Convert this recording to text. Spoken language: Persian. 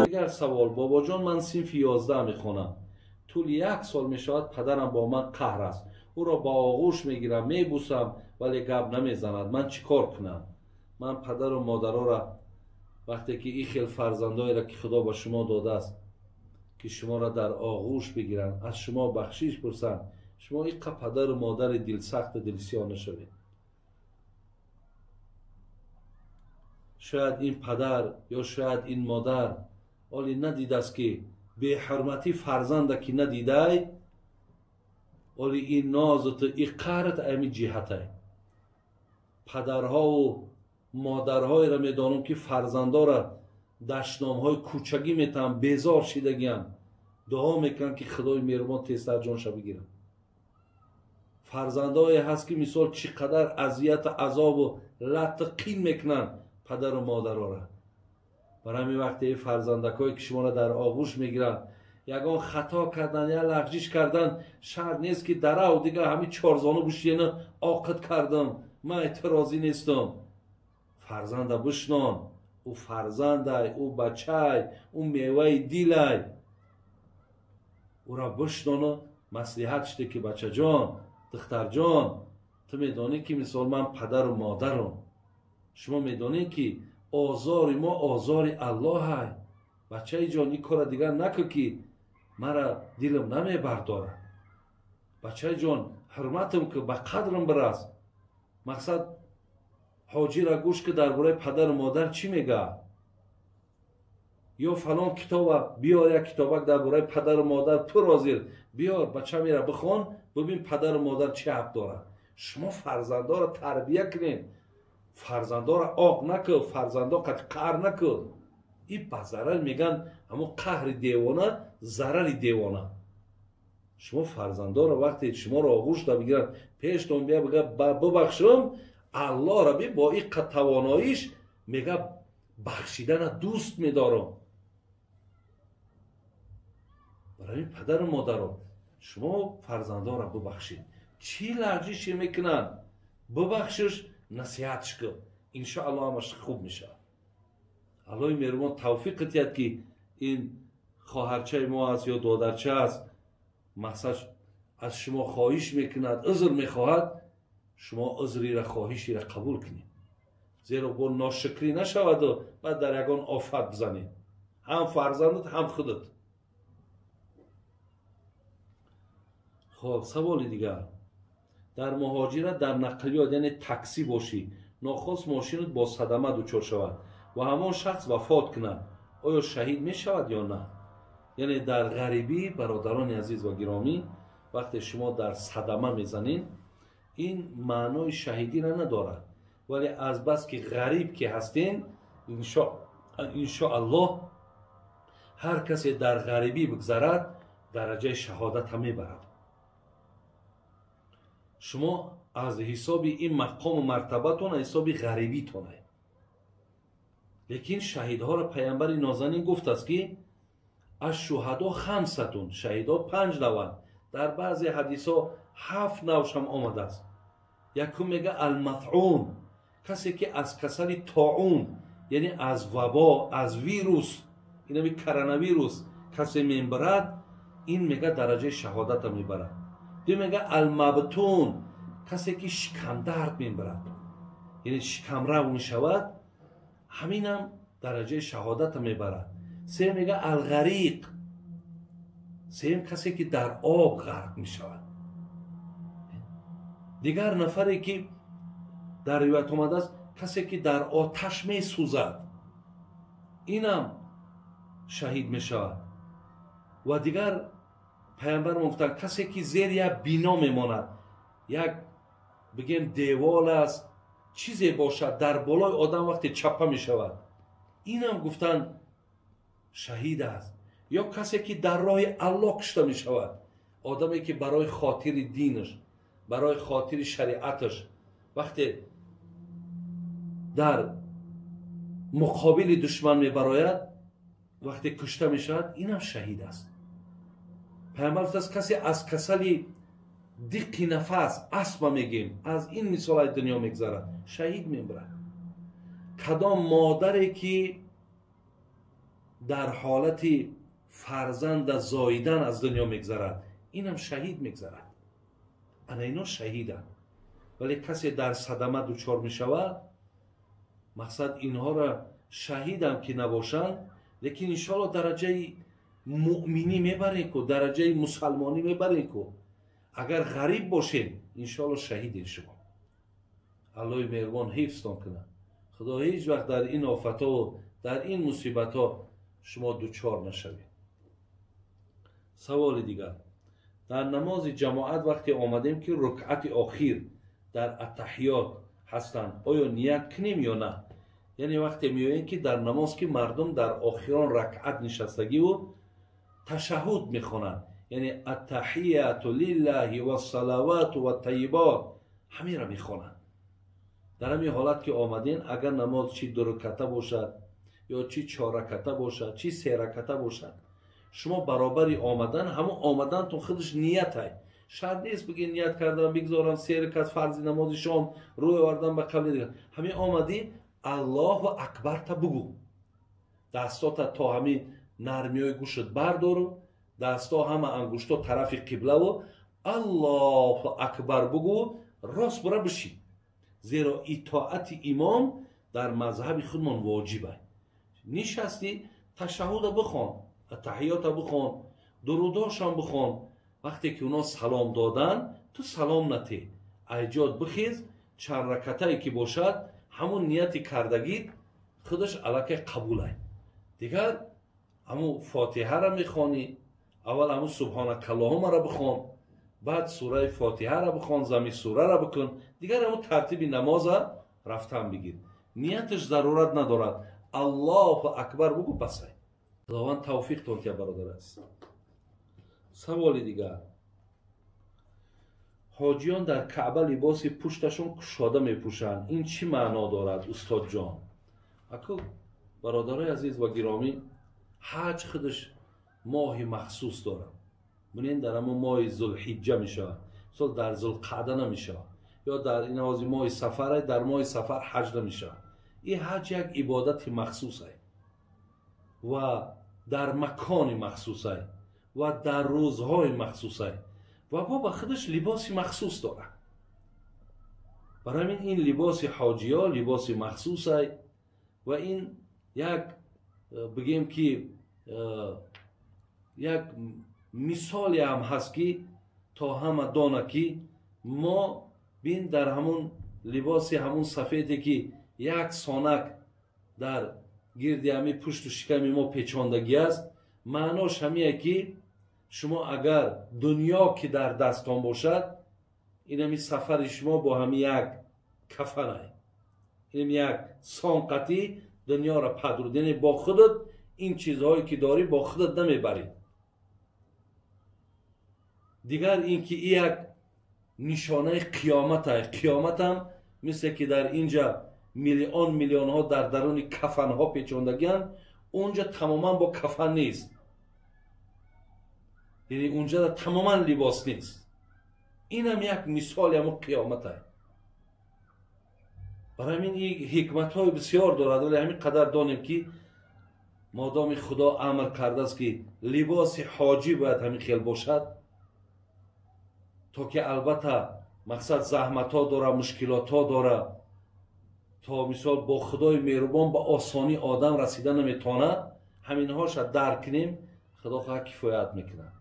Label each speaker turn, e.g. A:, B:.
A: دیگر سوال: بابا جان، من صنف 11 میخونم. طول 1 سال میشود پدرم با من قهر است. او را با آغوش میگیرم، میبوسم، ولی گپ نمیزند. من چیکار کنم؟ من پدر و مادرها را وقتی که این خیل فرزندایی را که خدا به شما داده است که شما را در آغوش بگیرن، از شما بخشش پرسن، شما این پدر و مادر دل سخت دلسیاه نشوید. شاید این پدر یا شاید این مادر ولی ندیده است که به حرمتی فرزند که ندیده، ولی این نازت این قهرت امی جهته. پدرها و مادرهای را میدانم که فرزندا را دشنامهای کوچگی میتن بیزار شدگیان، دعا میکنن که خدای مهربان تیزتر جانشا بگیرن. فرزندای هست که مثال چقدر اذیت عذاب و لطقین میکنن پدر و مادرها را. برای همین وقتی فرزندکایی که شما را در آغوش میگیرن، یگان خطا کردن یا لغزش کردن، شرط نیست که در او دیگه همین 4 زانو بشینه عاقد کردم، من اعتراضی نیستم. فرزند بشنان، او فرزنده، او بچه، او میوه دیله، او را بشنان. مصلحت شده که بچه جان، دختر جان، تو میدانی که مثال من پدر و مادرم، شما میدانی که آزار ما آزار الله های. بچه جان این کار دیگر نکن که مرا دلم نمیبرداره. بچه جان حرمتم که به قدرم برس. مقصد حاجی را گوش که درباره پدر و مادر چی میگه، یا فلان کتاب بیار، یک کتابک درباره پدر و مادر پرازیر بیار، بچه میره بخون ببین پدر و مادر چه حق داره. شما فرزندا را تربیه کنین، فرزندا را عاق نکن، فرزندا قهر نکن. این به ضرر میگن همون قهر دیوانه، ضرر دیوانه. شما فرزندا را وقتی شما را آغوش دا بگیرن، پیشتون بیا بگه ببخشم، الله را با این تواناییش میگه بخشیدن دوست میدارم. برای این پدر و مادران شما فرزندا را ببخشید. چی لغزشی میکنن؟ ببخشش، نصیحتش کن، انشاءالله همش خوب میشه. الله مهربان توفیق دهد که این خواهرچه ما است یا دادرچه است، مقصد از شما خواهش میکند، عذر میخواهد، شما عذری را خواهشی را قبول کنید، زیرا با ناشکری نشود و بعد در یگان آفت بزنید، هم فرزندت هم خودت. خب سوال دیگر: در مهاجرت در نقلیات یعنی تاکسی باشی، ناخواست ماشینت با صدمه دچار شود و همان شخص وفات کند، آیا شهید می شود یا نه؟ یعنی در غریبی برادران عزیز و گرامی، وقتی شما در صدمه میزنین، این معنای شهیدی را ندارد، ولی از بس که غریب که هستین، انشاءالله هر کسی در غریبی بگذرد درجه شهادت هم میبرد. شما از حساب این مقام و مرتبتون حساب غریبی تونه. لیکن شهیدها را پیامبر نازنین گفت است که از شهدا 5 شهیدا 5 نوند، در بعضی حدیث ها 7 نوش هم آمده است. یکم میگه المطعون، کسی که از کسل طاعون یعنی از وبا، از ویروس، این میگه کرونا ویروس کسی میبرد، این میگه درجه شهادت هم میبرد. دو میگه المبتون، کسی که شکم درد میبرد یعنی شکم رو میشود، همین هم درجه شهادت هم میبرد. سه میگه الغریق، سیم کسی که در آب غرق میشود. دیگر نفری که در روایت آمده است کسی که در آتش میسوزد، اینم شهید میشود. و دیگر پیامبر گفتند کسی که زیر یک بینا میماند، یک بگیم دیوال است، چیزی باشد در بالای آدم وقتی چپه میشود، اینم گفتند شهید است. یا کسی که در راه الله کشته میشود، آدمی که برای خاطر دینش، برای خاطر شریعتش وقتی در مقابل دشمن میبراید، وقتی کشته میشود، اینم شهید است. پیامبر گفت کسی از کسلی دق نفس، اسما میگیم، از این مثال دنیا میگذره، شهید میبره. کدام مادری که در حالت فرزند زاییدن از دنیا میگذرد اینم شهید میگذرد. انا اینا شهیدن. ولی کسی در صدمه دچار میشود، مقصد اینها را شهیدم که نباشند، لیکن انشاءالله درجه مؤمنی میبرین کو، درجه مسلمانی میبرین کو. اگر غریب باشین انشاءالله شهیدین شما. الله مهربان حفظتان کنه. خدا هیچ وقت در این آفت ها و در این مصیبت ها شما دچار نشوید. سوال دیگر، در نماز جماعت وقتی آمدیم که رکعت آخر در اتحیات هستند، آیا نیت کنیم یا نه؟ یعنی وقتی میاییم که در نماز که مردم در آخران رکعت نشستگی و تشهد میخونن، یعنی التحیات لله و الصلوات و الطیبات همین را میخونن. در همین حالت که آمدین، اگر نماز چی 2 رکعته باشد یا چی 4 رکعته باشد چی 3 رکعته باشد، شما برابری آمدن، همون آمدن تو خودش نیت های. شرط نیست بگی نیت کردم بگذارم 3 رکعت فرض نماز شام روی آوردم به قبل دیگر. همین آمدی الله اکبر تا بگو، دستات تا همین نرمی های گوشت بردارو، دستا همه انگشتا طرف قبله و الله اکبر بگو، راست برا بشی. زیرا اطاعت امام در مذهب خودمان واجبه. نشستی تشهد بخوان، تحیات بخوان، دروداش هم بخوان. وقتی که اونا سلام دادن تو سلام نتی، ایجاد بخیز، 4 رکعته که باشد همون نیت کردگی خودش علاقه قبوله. دیگر همون فاتحه را میخوانی، اول همون سبحانک اللهم را بخوان، بعد سوره فاتحه را بخوان، زمین سوره را بکن، دیگر همون ترتیب نماز رفتن بگیر. نیتش ضرورت ندارد، الله اکبر بگو بسه. خداوند توفیق تون که برادر است. سوال دیگر، حاجیان در کعبه لباس پشتشون کشاده میپوشند، این چی معنا دارد استاد جان؟ اکو برادرای عزیز و گرامی، حج خودش ماه مخصوص داره. ببینید در همون ماه ذوالحجه میشه، مثلا در ذوالقعده نمیشه، یا در این ماه سفر، در ماه سفر حج نمیشه. این حج یک عبادت مخصوص است و در مکان مخصوص است و در روزهای مخصوص است و با خودش لباس مخصوص داره. برای این لباس حاجی ها لباس مخصوص است و این یک بگیم که یک مثالی هم هست که تا همه دانه که ما بین در همون لباس همون سفیدی که یک سانک در گردی همی پشت و شکم ما پیچاندگی است، معناش همیه که شما اگر دنیا که در دستان باشد، این همی سفر شما با همی یک کفن است، این یک سانقتی دنیا را پدرودین با خودت، این چیزهایی که داری با خودت نمیبری. دیگر این که این یک نشانه قیامت است. قیامت هم مثل که در اینجا میلیون ها در درون کفن ها پیچاندگی‌اند، اونجا تماما با کفن نیست، یعنی اونجا تماما لباس نیست. این هم یک مثال هم قیامت است. برای این حکمت های بسیار دارد، ولی همین قدر دانیم که مادام خدا امر کرده است که لباس حاجی باید همین خیل باشد، تا که البته مقصد زحمت ها داره، مشکلات ها داره، تا مثال با خدای مهربان به آسانی آدم رسیدن نمیتونه، همین هاش درک کنیم، خدا خواهد کفایت میکنه.